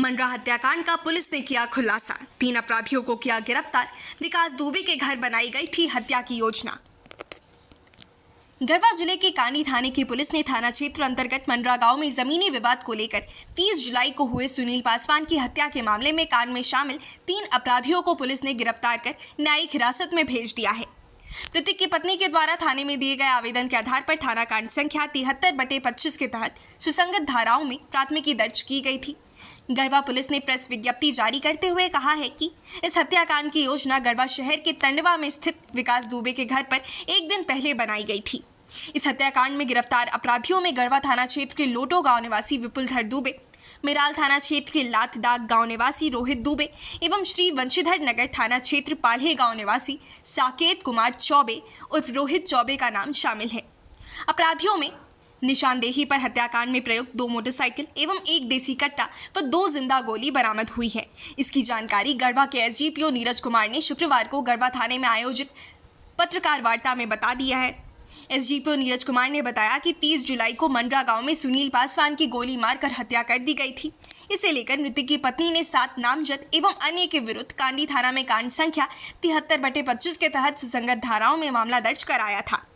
मंडरा हत्याकांड का पुलिस ने किया खुलासा। 3 अपराधियों को किया गिरफ्तार। विकास दुबे के घर बनाई गई थी हत्या की योजना। गढ़वा जिले के कांडी थाने की पुलिस ने थाना क्षेत्र अंतर्गत मंडरा गांव में जमीनी विवाद को लेकर 30 जुलाई को हुए सुनील पासवान की हत्या के मामले में कांड में शामिल 3 अपराधियों को पुलिस ने गिरफ्तार कर न्यायिक हिरासत में भेज दिया है। मृतक की पत्नी के द्वारा थाने में दिए गए आवेदन के आधार पर थाना कांड संख्या 73/25 के तहत सुसंगत धाराओं में प्राथमिकी दर्ज की गई थी। गढ़वा पुलिस ने प्रेस विज्ञप्ति जारी करते हुए कहा है कि इस हत्याकांड की योजना गढ़वा शहर के टंडवा में स्थित विकास दुबे के घर पर एक दिन पहले बनाई गई थी। इस हत्याकांड में गिरफ्तार अपराधियों में गढ़वा थाना क्षेत्र के लोटो गांव निवासी विपुलधर दुबे, मिराल थाना क्षेत्र के लातदाग गांव निवासी रोहित दुबे एवं श्री वंशीधर नगर थाना क्षेत्र पाल्हे गांव निवासी साकेत कुमार चौबे उर्फ रोहित चौबे का नाम शामिल है। अपराधियों में निशानदेही पर हत्याकांड में प्रयुक्त 2 मोटरसाइकिल एवं 1 देसी कट्टा व 2 जिंदा गोली बरामद हुई है। इसकी जानकारी गढ़वा के एसडीपीओ नीरज कुमार ने शुक्रवार को गढ़वा थाने में आयोजित पत्रकार वार्ता में बता दिया है। एसडीपीओ नीरज कुमार ने बताया कि 30 जुलाई को मंडरा गांव में सुनील पासवान की गोली मारकर हत्या कर दी गई थी। इसे लेकर मृतक की पत्नी ने 7 नामजद एवं अन्य के विरुद्ध कांडी थाना में कांड संख्या 73/25 के तहत सुसंगत धाराओं में मामला दर्ज कराया था।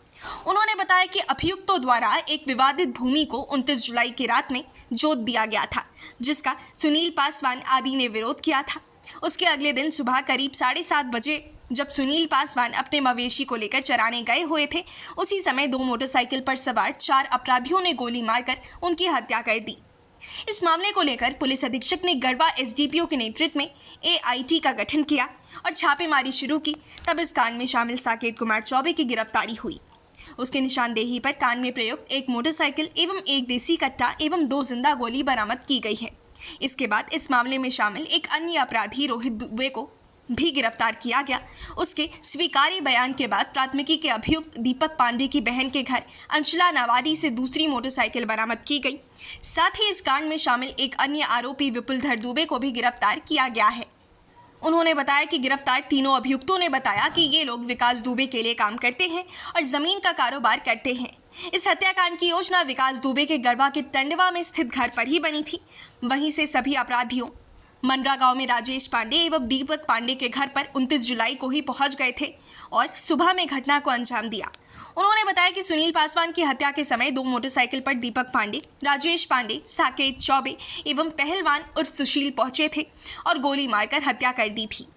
उन्होंने बताया कि अभियुक्तों द्वारा एक विवादित भूमि को 29 जुलाई की रात में जोत दिया गया था, जिसका सुनील पासवान आदि ने विरोध किया था। उसके अगले दिन सुबह करीब 7:30 बजे जब सुनील पासवान अपने मवेशी को लेकर चराने गए हुए थे, उसी समय 2 मोटरसाइकिल पर सवार 4 अपराधियों ने गोली मारकर उनकी हत्या कर दी। इस मामले को लेकर पुलिस अधीक्षक ने गढ़वा एसडीपीओ के नेतृत्व में एआईटी का गठन किया और छापेमारी शुरू की। तब इस कांड में शामिल साकेत कुमार चौबे की गिरफ्तारी हुई। उसके निशानदेही पर कांड में प्रयुक्त 1 मोटरसाइकिल एवं 1 देसी कट्टा एवं 2 जिंदा गोली बरामद की गई है। इसके बाद इस मामले में शामिल एक अन्य अपराधी रोहित दुबे को भी गिरफ्तार किया गया। उसके स्वीकार्य बयान के बाद प्राथमिकी के अभियुक्त दीपक पांडे की बहन के घर अंशुला नावारी से दूसरी मोटरसाइकिल बरामद की गई। साथ ही इस कांड में शामिल एक अन्य आरोपी विपुलधर दुबे को भी गिरफ्तार किया गया है। उन्होंने बताया कि गिरफ्तार तीनों अभियुक्तों ने बताया कि ये लोग विकास दुबे के लिए काम करते हैं और जमीन का कारोबार करते हैं। इस हत्याकांड की योजना विकास दुबे के गढ़वा के टंडवा में स्थित घर पर ही बनी थी। वहीं से सभी अपराधियों मंडरा गांव में राजेश पांडे एवं दीपक पांडे के घर पर 29 जुलाई को ही पहुंच गए थे और सुबह में घटना को अंजाम दिया। उन्होंने बताया कि सुनील पासवान की हत्या के समय 2 मोटरसाइकिल पर दीपक पांडे, राजेश पांडे, साकेत चौबे एवं पहलवान उर्फ सुशील पहुंचे थे और गोली मारकर हत्या कर दी थी।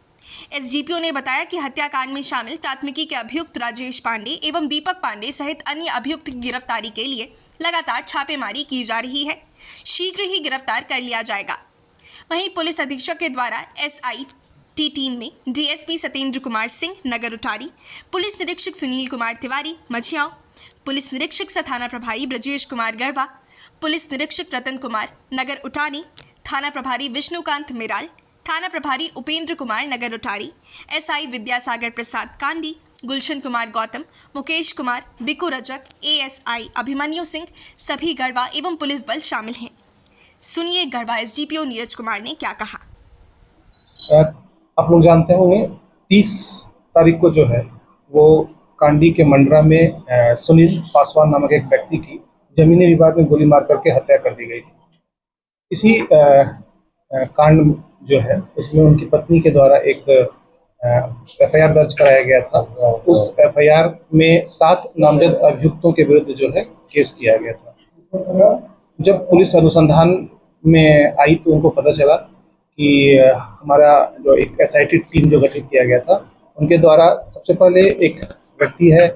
एसडीपीओ ने बताया कि हत्याकांड में शामिल प्राथमिकी के अभियुक्त राजेश पांडे एवं दीपक पांडे सहित अन्य अभियुक्त की गिरफ्तारी के लिए लगातार छापेमारी की जा रही है। शीघ्र ही गिरफ्तार कर लिया जाएगा। वहीं पुलिस अधीक्षक के द्वारा एसआईटी टीम में डीएसपी सत्येंद्र कुमार सिंह नगर उटारी, पुलिस निरीक्षक सुनील कुमार तिवारी मझियाओं, पुलिस निरीक्षक सह थाना प्रभारी ब्रजेश कुमार गढ़वा, पुलिस निरीक्षक रतन कुमार नगर उटारी, थाना प्रभारी विष्णुकांत मिराल, थाना प्रभारी उपेंद्र कुमार नगर उटारी, एसआई विद्यासागर प्रसाद कांडी, गुलशन कुमार गौतम, मुकेश कुमार, बिकू रजक, एएसआई अभिमन्यु सिंह सभी गढ़वा एवं पुलिस बल शामिल हैं। सुनिए गढ़वा एसडीपीओ नीरज कुमार ने क्या कहा। आप लोग जानते होंगे 30 तारीख को जो है वो कांडी के मंडरा में सुनील पासवान नामक एक व्यक्ति की जमीनी विवाद में गोली मार करके हत्या कर दी गई थी। इसी कांड जो है उसमें उनकी पत्नी के द्वारा एक एफआईआर दर्ज कराया गया था। उस एफआईआर में 7 नामजद अभियुक्तों के विरुद्ध जो है केस किया गया था। जब पुलिस अनुसंधान में आई तो उनको पता चला कि हमारा जो एक एसआईटी टीम जो गठित किया गया था उनके द्वारा सबसे पहले एक व्यक्ति है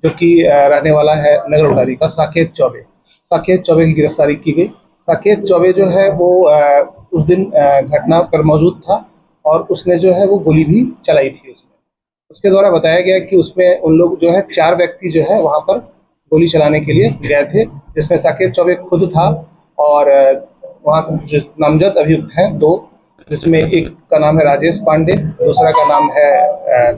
जो कि रहने वाला है नगर उटारी का साकेत चौबे की गिरफ्तारी की गई। साकेत चौबे जो है वो उस दिन घटना पर मौजूद था और उसने जो है वो गोली भी चलाई थी। उसके द्वारा बताया गया कि उसमें उन लोग जो है 4 व्यक्ति जो है वहाँ पर गोली चलाने के लिए गए थे, जिसमें साकेत चौबे खुद था और वहाँ जो नामजद अभियुक्त हैं 2, जिसमें एक का नाम है राजेश पांडे, दूसरा का नाम है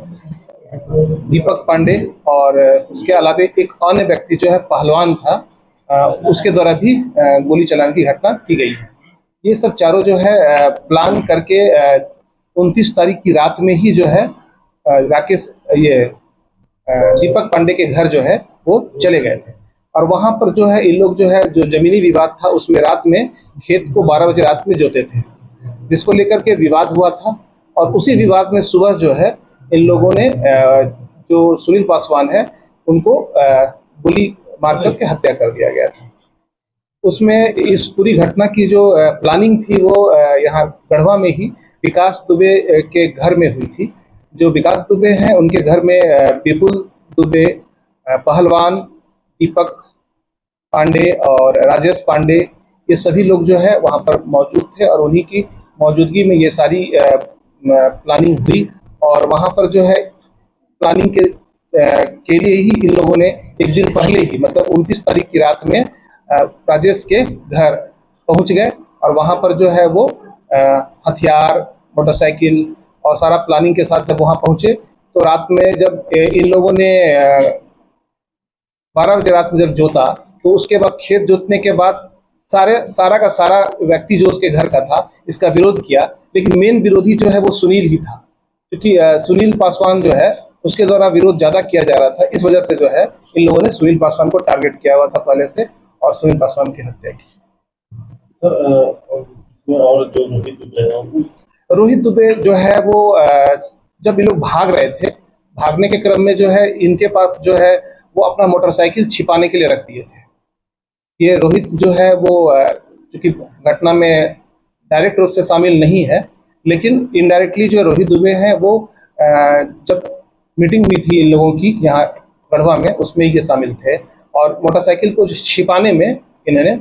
दीपक पांडे और उसके अलावा एक अन्य व्यक्ति जो है पहलवान था, उसके द्वारा भी गोली चलाने की घटना की गई है। ये सब चारों जो है प्लान करके 29 तारीख की रात में ही जो है दीपक पांडे के घर जो है वो चले गए थे और वहां पर जो है इन लोग जो है जो जमीनी विवाद था उसमें रात में खेत को 12 बजे रात में जोते थे। जिसको लेकर के विवाद हुआ था। और उसी विवाद में सुबह जो है इन लोगों ने जो सुनील पासवान है उनको गोली मार करके हत्या कर दिया गया था। उसमें इस पूरी घटना की जो प्लानिंग थी वो यहाँ गढ़वा में ही विकास दुबे के घर में हुई थी। जो विकास दुबे हैं उनके घर में विपुल दुबे, पहलवान दीपक पांडे और राजेश पांडे, ये सभी लोग जो है वहाँ पर मौजूद थे और उन्हीं की मौजूदगी में ये सारी प्लानिंग हुई। और वहाँ पर जो है प्लानिंग के लिए ही इन लोगों ने एक दिन पहले ही मतलब 29 तारीख की रात में राजेश के घर पहुंच गए और वहां पर जो है वो हथियार, मोटरसाइकिल और सारा प्लानिंग के साथ जब वहां पहुंचे तो रात में जब इन लोगों ने 12 बजे रात में जब जोता तो उसके बाद खेत जोतने के बाद सारा का सारा व्यक्ति जो उसके घर का था इसका विरोध किया। लेकिन मेन विरोधी जो है वो सुनील ही था, क्योंकि सुनील पासवान जो है उसके द्वारा विरोध ज्यादा किया जा रहा था। इस वजह से जो है इन लोगों ने सुनील पासवान को टारगेट किया हुआ था पहले से और सुनील पासवान की हत्या की। सर, और जो रोहित दुबे जो है वो जब ये लोग भाग रहे थे, भागने के क्रम में जो है इनके पास जो है वो अपना मोटरसाइकिल छिपाने के लिए रख दिए थे। ये रोहित जो है वो चूंकि घटना में डायरेक्ट रूप से शामिल नहीं है, लेकिन इनडायरेक्टली जो रोहित दुबे हैं वो जब मीटिंग हुई थी इन लोगों की यहाँ गढ़वा में, उसमें ये शामिल थे और मोटरसाइकिल को छिपाने में इन्होंने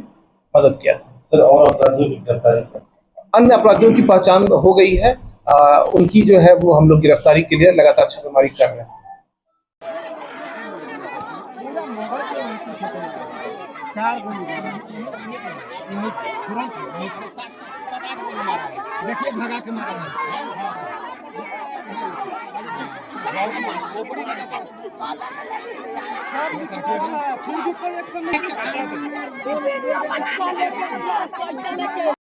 मदद किया था। सर, और अपराधियों की गिरफ्तारी, अन्य अपराधियों की पहचान हो गई है, उनकी जो है वो हम लोग गिरफ्तारी के लिए लगातार छापेमारी कर रहे हैं। देखिए भगा के मारा है।